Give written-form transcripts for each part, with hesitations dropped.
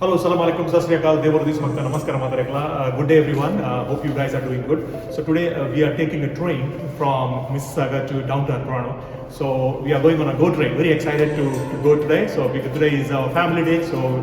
Hello, Assalamu alaikum, Sat Sri Akal, Devardis Makta, Namaskar, Good day, everyone. Hope you guys are doing good. So today we are taking a train from Mississauga to downtown Toronto. So we are going on a GO train. Very excited to go today. So because today is our family day, so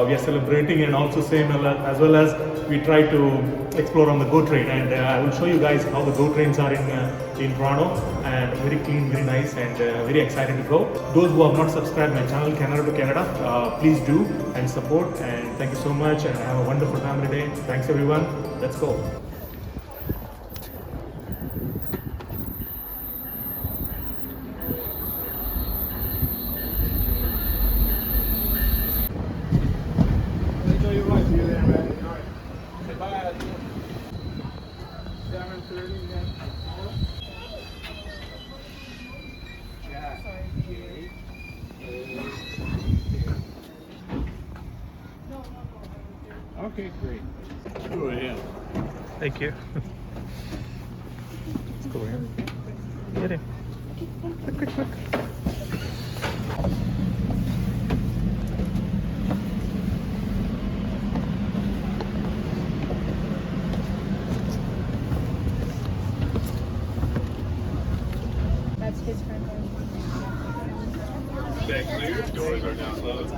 we are celebrating, and also same as well as we try to explore on the GO train. And I will show you guys how the GO trains are in Toronto, and very clean, very nice, and very excited to go. Those who have not subscribed my channel Canada to Canada, please do and support. And thank you so much, and have a wonderful family day. Thanks everyone. Let's go. Enjoy your ride. See you there, man. All right. Say bye. 7:30 again. Okay, great. Go ahead. Thank you. Let's go in. Get in. Quick. That's his friend. Stay clear. Doors are now closed.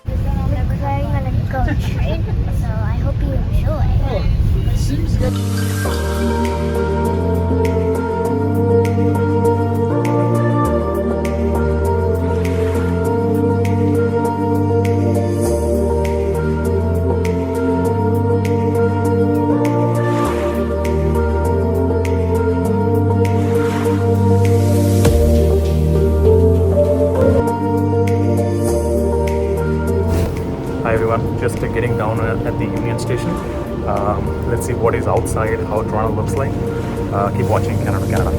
We're going on a GO train, so I hope you enjoy. Seems good. Hi everyone, just getting down at the Union Station. Let's see what is outside, how Toronto looks like. Keep watching Canada to Canada.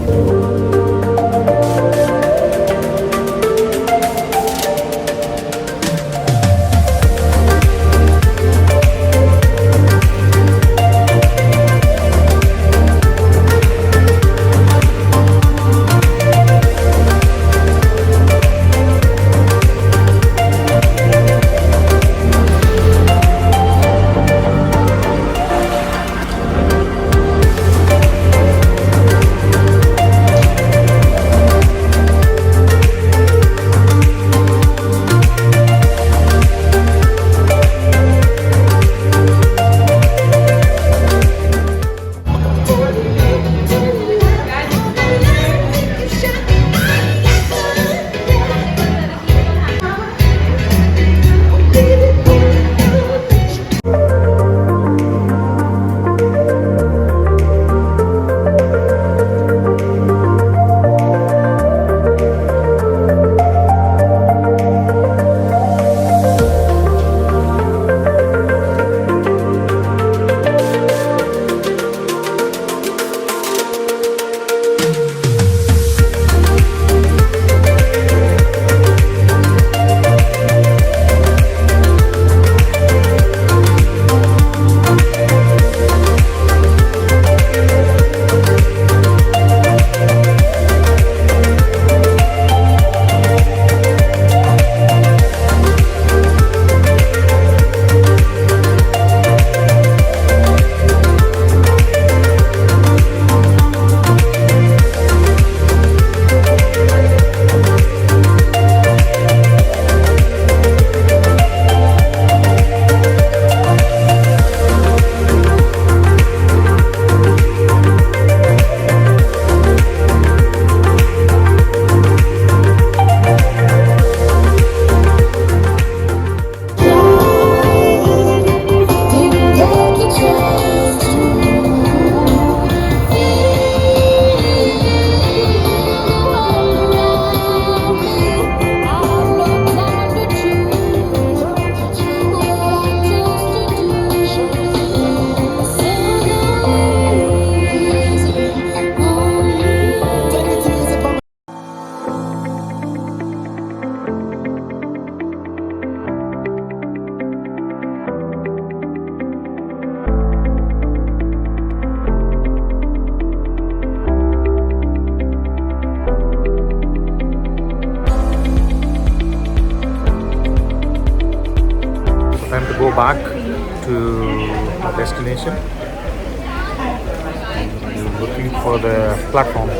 Time to go back to our destination. Looking for the platform.